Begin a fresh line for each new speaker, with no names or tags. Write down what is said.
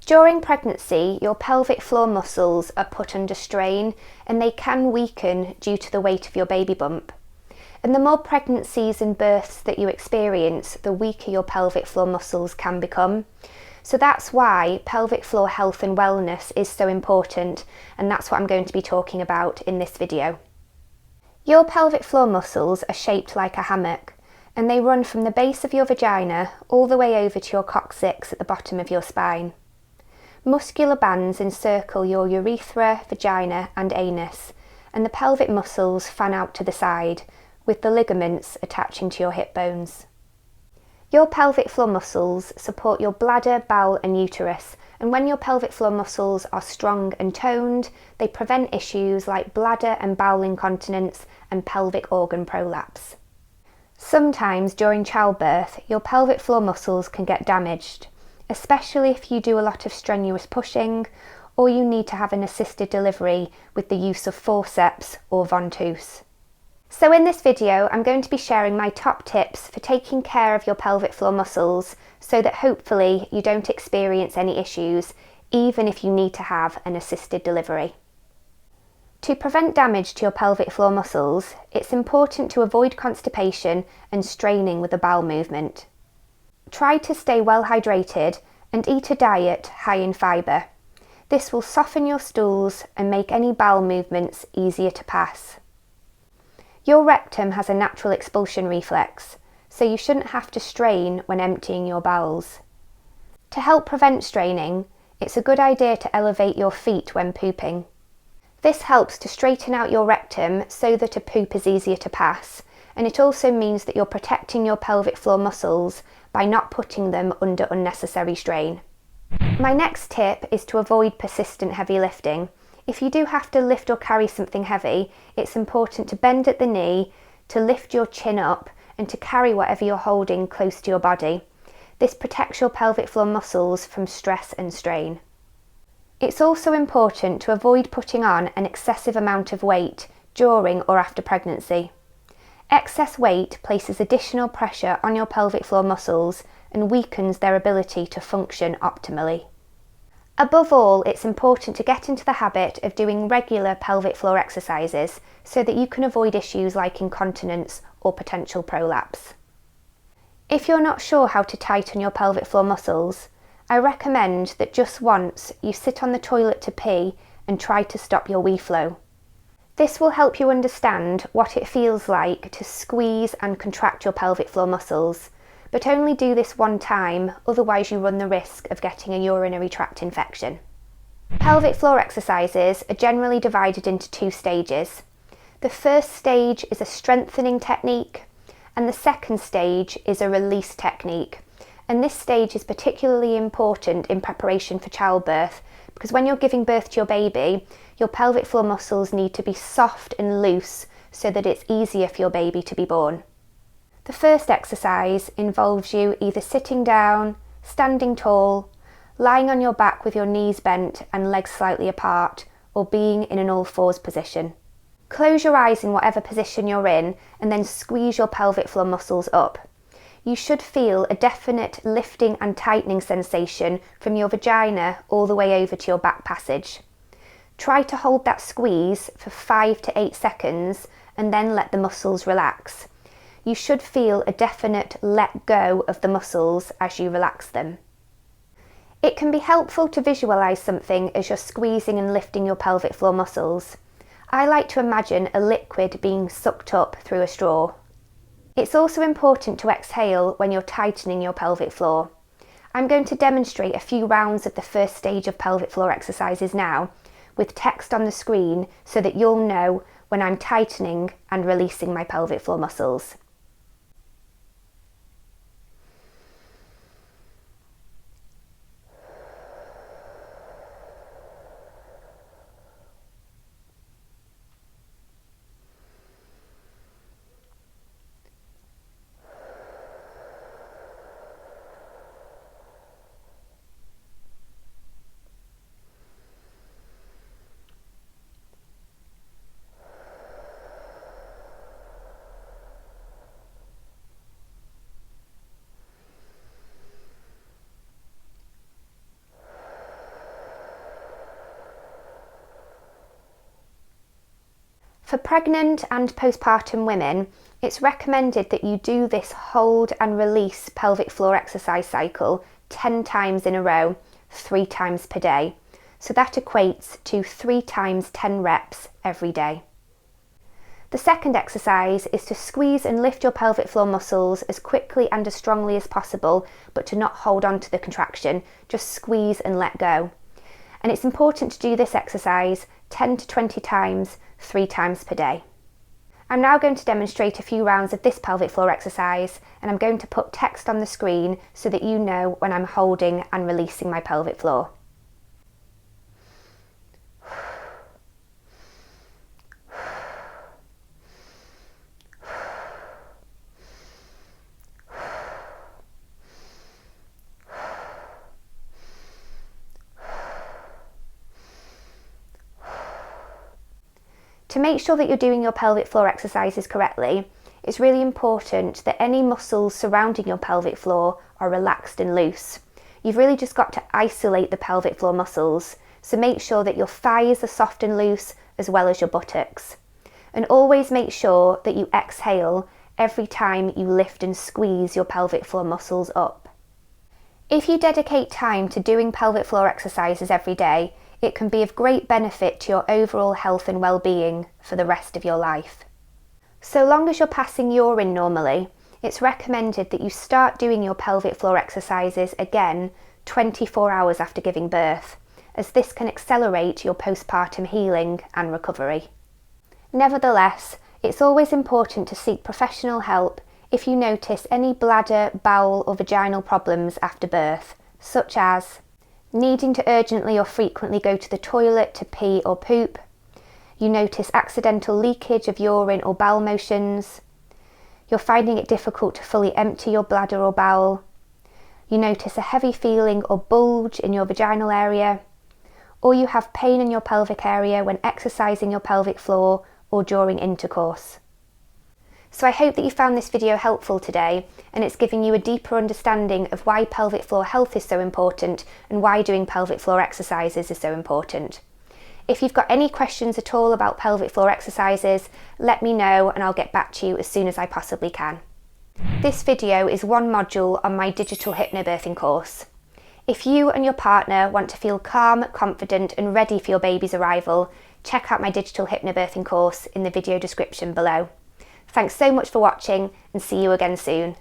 During pregnancy, your pelvic floor muscles are put under strain and they can weaken due to the weight of your baby bump. And the more pregnancies and births that you experience, the weaker your pelvic floor muscles can become. So that's why pelvic floor health and wellness is so important, and that's what I'm going to be talking about in this video. Your pelvic floor muscles are shaped like a hammock, and they run from the base of your vagina all the way over to your coccyx at the bottom of your spine. Muscular bands encircle your urethra, vagina and anus, and the pelvic muscles fan out to the side, with the ligaments attaching to your hip bones. Your pelvic floor muscles support your bladder, bowel and uterus, and when your pelvic floor muscles are strong and toned, they prevent issues like bladder and bowel incontinence and pelvic organ prolapse. Sometimes during childbirth, your pelvic floor muscles can get damaged, especially if you do a lot of strenuous pushing or you need to have an assisted delivery with the use of forceps or ventouse. So in this video, I'm going to be sharing my top tips for taking care of your pelvic floor muscles so that hopefully you don't experience any issues, even if you need to have an assisted delivery. To prevent damage to your pelvic floor muscles, it's important to avoid constipation and straining with the bowel movement. Try to stay well hydrated and eat a diet high in fibre. This will soften your stools and make any bowel movements easier to pass. Your rectum has a natural expulsion reflex, so you shouldn't have to strain when emptying your bowels. To help prevent straining, it's a good idea to elevate your feet when pooping. This helps to straighten out your rectum so that a poop is easier to pass, and it also means that you're protecting your pelvic floor muscles by not putting them under unnecessary strain. My next tip is to avoid persistent heavy lifting. If you do have to lift or carry something heavy, it's important to bend at the knee, to lift your chin up, and to carry whatever you're holding close to your body. This protects your pelvic floor muscles from stress and strain. It's also important to avoid putting on an excessive amount of weight during or after pregnancy. Excess weight places additional pressure on your pelvic floor muscles and weakens their ability to function optimally. Above all, it's important to get into the habit of doing regular pelvic floor exercises so that you can avoid issues like incontinence or potential prolapse. If you're not sure how to tighten your pelvic floor muscles, I recommend that just once you sit on the toilet to pee and try to stop your wee flow. This will help you understand what it feels like to squeeze and contract your pelvic floor muscles, but only do this one time, otherwise you run the risk of getting a urinary tract infection. Pelvic floor exercises are generally divided into two stages. The first stage is a strengthening technique, and the second stage is a release technique. And this stage is particularly important in preparation for childbirth, because when you're giving birth to your baby, your pelvic floor muscles need to be soft and loose so that it's easier for your baby to be born. The first exercise involves you either sitting down, standing tall, lying on your back with your knees bent and legs slightly apart, or being in an all fours position. Close your eyes in whatever position you're in and then squeeze your pelvic floor muscles up. You should feel a definite lifting and tightening sensation from your vagina all the way over to your back passage. Try to hold that squeeze for 5 to 8 seconds and then let the muscles relax. You should feel a definite let go of the muscles as you relax them. It can be helpful to visualise something as you're squeezing and lifting your pelvic floor muscles. I like to imagine a liquid being sucked up through a straw. It's also important to exhale when you're tightening your pelvic floor. I'm going to demonstrate a few rounds of the first stage of pelvic floor exercises now, with text on the screen so that you'll know when I'm tightening and releasing my pelvic floor muscles. For pregnant and postpartum women, it's recommended that you do this hold and release pelvic floor exercise cycle 10 times in a row, 3 times per day. So that equates to 3 times 10 reps every day. The second exercise is to squeeze and lift your pelvic floor muscles as quickly and as strongly as possible, but to not hold on to the contraction, just squeeze and let go. And it's important to do this exercise 10 to 20 times, 3 times per day. I'm now going to demonstrate a few rounds of this pelvic floor exercise, and I'm going to put text on the screen so that you know when I'm holding and releasing my pelvic floor. To make sure that you're doing your pelvic floor exercises correctly, it's really important that any muscles surrounding your pelvic floor are relaxed and loose. You've really just got to isolate the pelvic floor muscles, so make sure that your thighs are soft and loose as well as your buttocks. And always make sure that you exhale every time you lift and squeeze your pelvic floor muscles up. If you dedicate time to doing pelvic floor exercises every day, it can be of great benefit to your overall health and well-being for the rest of your life. So long as you're passing urine normally, it's recommended that you start doing your pelvic floor exercises again 24 hours after giving birth, as this can accelerate your postpartum healing and recovery. Nevertheless, it's always important to seek professional help if you notice any bladder, bowel or vaginal problems after birth, such as needing to urgently or frequently go to the toilet to pee or poop, you notice accidental leakage of urine or bowel motions, you're finding it difficult to fully empty your bladder or bowel, you notice a heavy feeling or bulge in your vaginal area, or you have pain in your pelvic area when exercising your pelvic floor or during intercourse. So I hope that you found this video helpful today, and it's giving you a deeper understanding of why pelvic floor health is so important and why doing pelvic floor exercises is so important. If you've got any questions at all about pelvic floor exercises, let me know and I'll get back to you as soon as I possibly can. This video is one module on my digital hypnobirthing course. If you and your partner want to feel calm, confident and ready for your baby's arrival, check out my digital hypnobirthing course in the video description below. Thanks so much for watching and see you again soon.